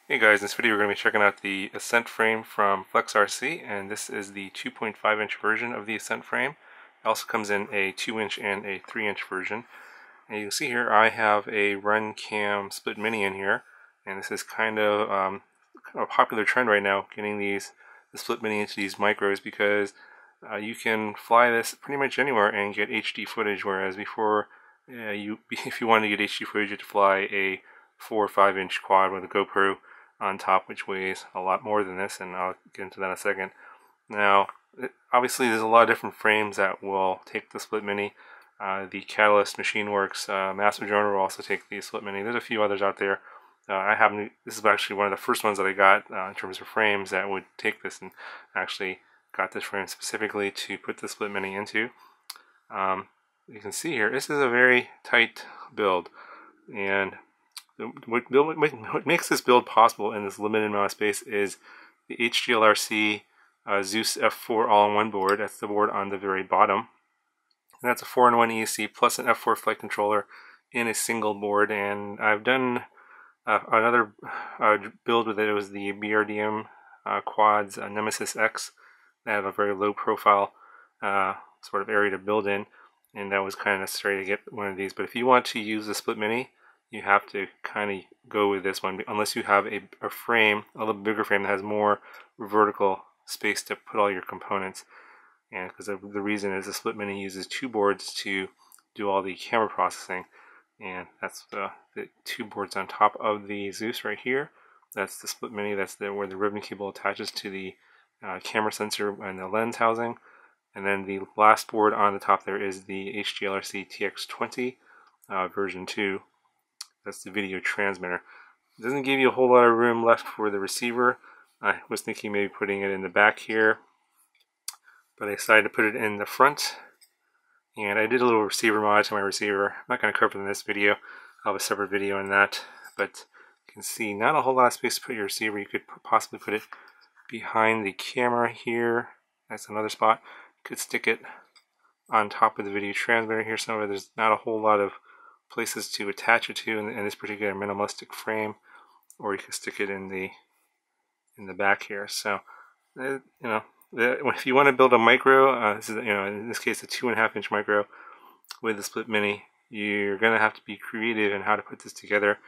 Hey guys, in this video we're going to be checking out the Ascent frame from FlexRC, and this is the 2.5 inch version of the Ascent frame. It also comes in a 2 inch and a 3 inch version. And you can see here I have a RunCam Split Mini in here, and this is kind of a popular trend right now, getting the Split Mini into these micros, because you can fly this pretty much anywhere and get HD footage, whereas before if you wanted to get HD footage you had to fly a 4 or 5 inch quad with a GoPro on top, which weighs a lot more than this, and I'll get into that in a second. Now, obviously there's a lot of different frames that will take the Split Mini. The Catalyst Machine Works Master Droner will also take the Split Mini. There's a few others out there. This is actually one of the first ones that I got in terms of frames that would take this, and actually got this frame specifically to put the Split Mini into. You can see here, this is a very tight build, and what makes this build possible in this limited amount of space is the HGLRC Zeus F4 all-in-one board. That's the board on the very bottom. And that's a 4-in-1 ESC plus an F4 flight controller in a single board. And I've done another build with it. It was the BRDM Quads Nemesis X. That had a very low profile sort of area to build in, and that was kind of necessary to get one of these. But if you want to use the Split Mini, you have to kind of go with this one, unless you have a frame, a little bigger frame that has more vertical space to put all your components. And because the reason is the Split Mini uses two boards to do all the camera processing, and that's the two boards on top of the Zeus right here. That's the Split Mini. That's where the ribbon cable attaches to the camera sensor and the lens housing. And then the last board on the top there is the HGLRC TX20 version 2. That's the video transmitter. It doesn't give you a whole lot of room left for the receiver. I was thinking maybe putting it in the back here, but I decided to put it in the front. And I did a little receiver mod to my receiver. I'm not going to cover it in this video. I'll have a separate video on that. But you can see not a whole lot of space to put your receiver. You could possibly put it behind the camera here. That's another spot. You could stick it on top of the video transmitter here somewhere. There's not a whole lot of places to attach it to in this particular minimalistic frame, or you can stick it in the back here. So if you want to build a micro, this is in this case a 2.5 inch micro with the Split Mini, you're gonna have to be creative in how to put this together.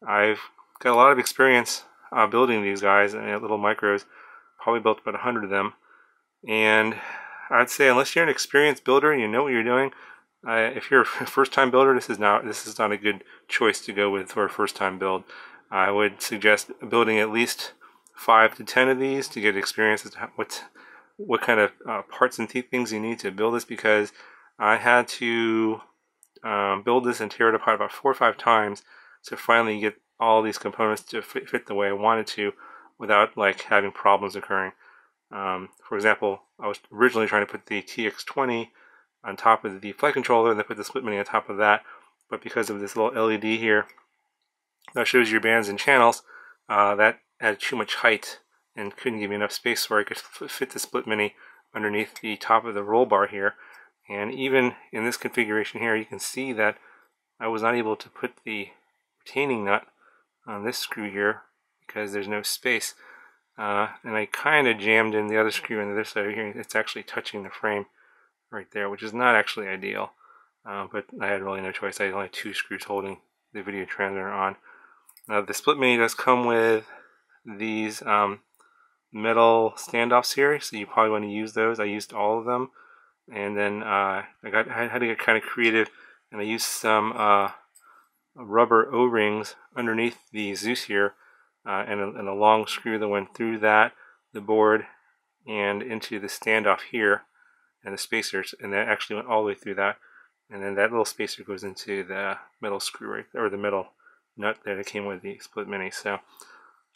I've got a lot of experience building these guys and little micros, probably built about 100 of them, and I'd say unless you're an experienced builder and you know what you're doing, if you're a first-time builder, this is not a good choice to go with for a first-time build. I would suggest building at least 5 to 10 of these to get experience as to what kind of parts and things you need to build this, because I had to build this and tear it apart about 4 or 5 times to finally get all these components to fit the way I wanted to, without like having problems occurring. For example, I was originally trying to put the TX20 on top of the flight controller, and then put the Split Mini on top of that, but because of this little LED here that shows your bands and channels, that had too much height and couldn't give me enough space where I could fit the Split Mini underneath the top of the roll bar here. And even in this configuration here, you can see that I was not able to put the retaining nut on this screw here because there's no space, and I kind of jammed in the other screw on the other side here. It's actually touching the frame right there, which is not actually ideal, but I had really no choice. I had only 2 screws holding the video transmitter on. The Split Mini does come with these metal standoffs here, so you probably want to use those. I used all of them, and then I had to get kind of creative, and I used some rubber O-rings underneath the Zeus here, and a long screw that went through the board, and into the standoff here, and the spacers, and that actually went all the way through that, and then that little spacer goes into the metal screw right there, or the metal nut there that came with the Split Mini. So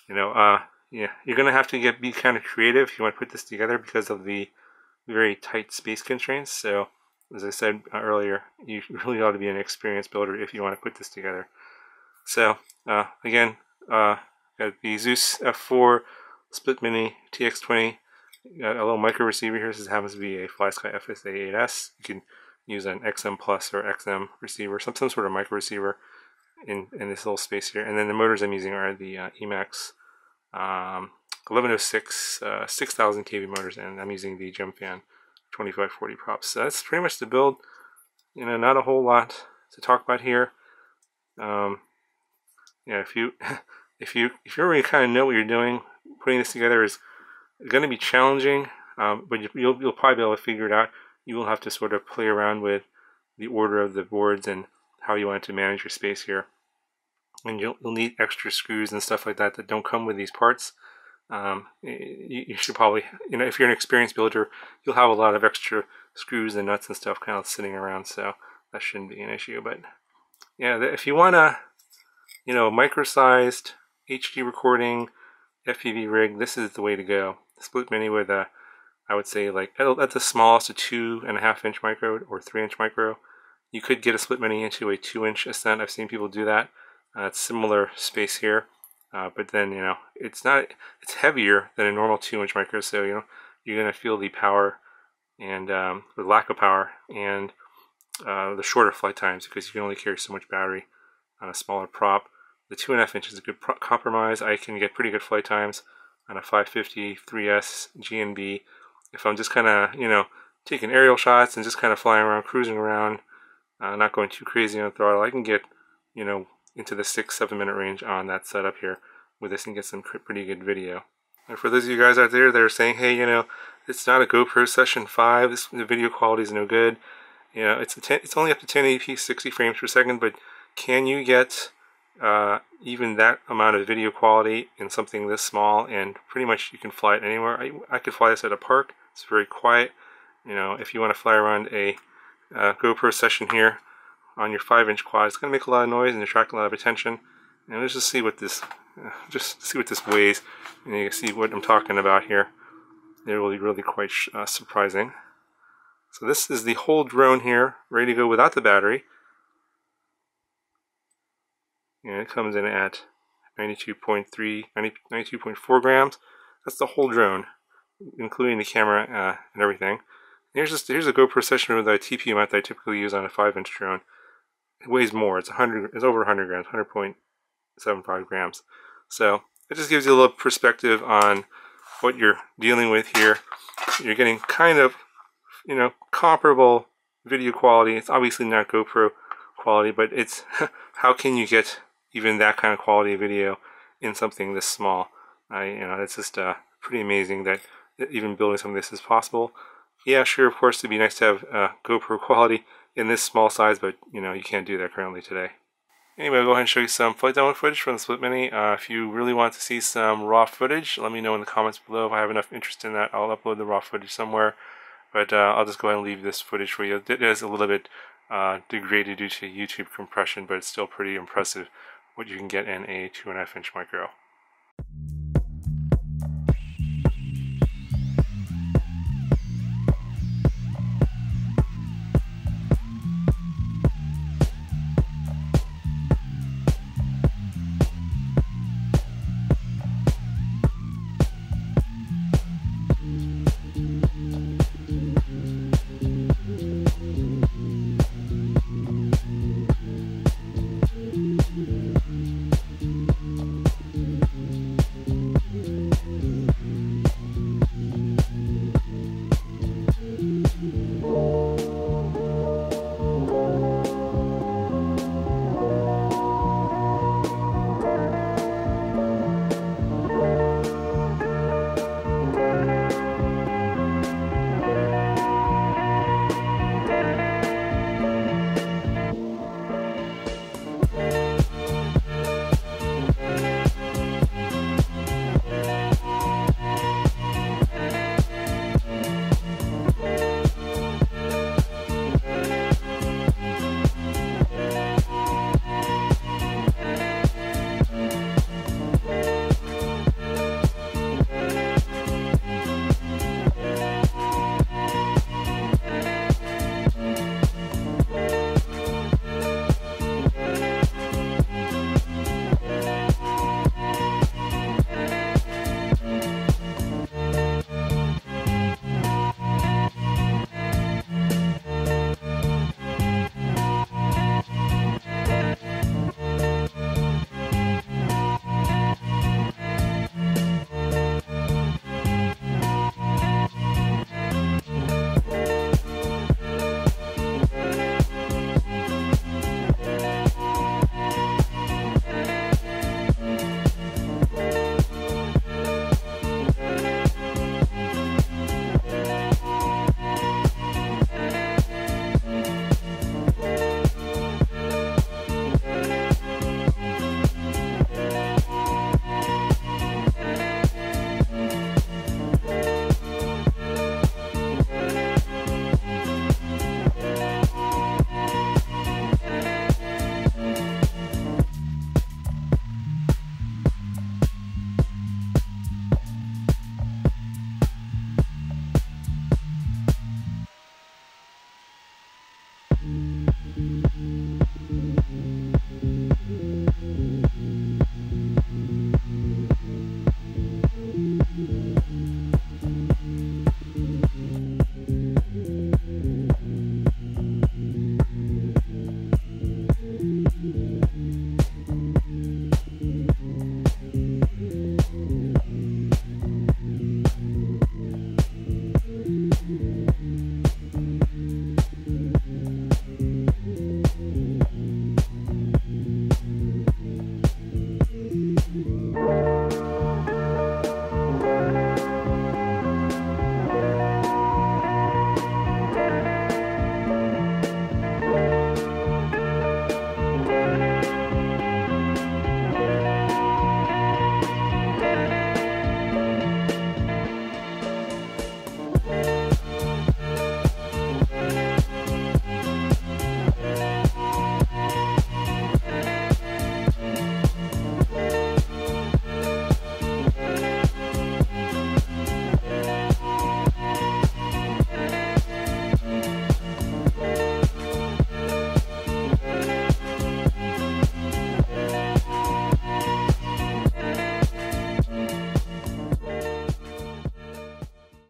yeah, you're gonna have to be kind of creative if you want to put this together because of the very tight space constraints. So as I said earlier, you really ought to be an experienced builder if you want to put this together. So again, got the Zeus F4 Split Mini TX20. Got a little micro receiver here. This happens to be a FlySky FSA-8S. You can use an XM Plus or XM receiver, some sort of micro receiver in this little space here. And then the motors I'm using are the Emax 1106 6000 kV motors, and I'm using the Gem Fan 2540 props. So that's pretty much the build. Not a whole lot to talk about here. Yeah, if you if you already kind of know what you're doing, putting this together is going to be challenging, but you'll probably be able to figure it out. You will have to sort of play around with the order of the boards and how you want to manage your space here. And you'll need extra screws and stuff like that that don't come with these parts. You should probably, if you're an experienced builder, you'll have a lot of extra screws and nuts and stuff kind of sitting around, so that shouldn't be an issue. But yeah, if you want a micro-sized HD recording FPV rig, this is the way to go. Split Mini with a, I would say, like at the smallest, a 2.5 inch micro or 3 inch micro. You could get a Split Mini into a 2-inch Ascent. I've seen people do that. It's similar space here, but then it's heavier than a normal 2-inch micro, so you're gonna feel the power and the lack of power and the shorter flight times, because you can only carry so much battery on a smaller prop. The 2.5 inch is a good compromise. I can get pretty good flight times on a 550 3S GNB if I'm just kind of taking aerial shots and just kind of flying around, cruising around, not going too crazy on the throttle. I can get into the 6-7 minute range on that setup here with this and get some pretty good video. And for those of you guys out there that are saying, hey, it's not a GoPro Session 5, the video quality is no good. It's only up to 1080p 60 frames per second, but can you get even that amount of video quality in something this small? And pretty much you can fly it anywhere. I could fly this at a park. It's very quiet. If you want to fly around a GoPro Session here on your 5-inch quad, it's going to make a lot of noise and attract a lot of attention. And let's just see what this weighs, and you can see what I'm talking about here. They're really quite surprising. So this is the whole drone here, ready to go without the battery. And it comes in at 92.4 grams. That's the whole drone, including the camera and everything. Here's a GoPro Session with a TPU mount that I typically use on a 5-inch drone. It weighs more. It's over 100 grams, 100.75 grams. So it just gives you a little perspective on what you're dealing with here. You're getting kind of, comparable video quality. It's obviously not GoPro quality, but it's how can you get even that kind of quality video in something this small? It's just pretty amazing that even building something this is possible. Yeah, sure, of course, it'd be nice to have GoPro quality in this small size, but you can't do that currently today. Anyway, I'll go ahead and show you some flight demo footage from the Split Mini. If you really want to see some raw footage, let me know in the comments below. If I have enough interest in that, I'll upload the raw footage somewhere. But I'll just go ahead and leave this footage for you. It is a little bit degraded due to YouTube compression, but it's still pretty impressive what you can get in a 2.5 inch micro.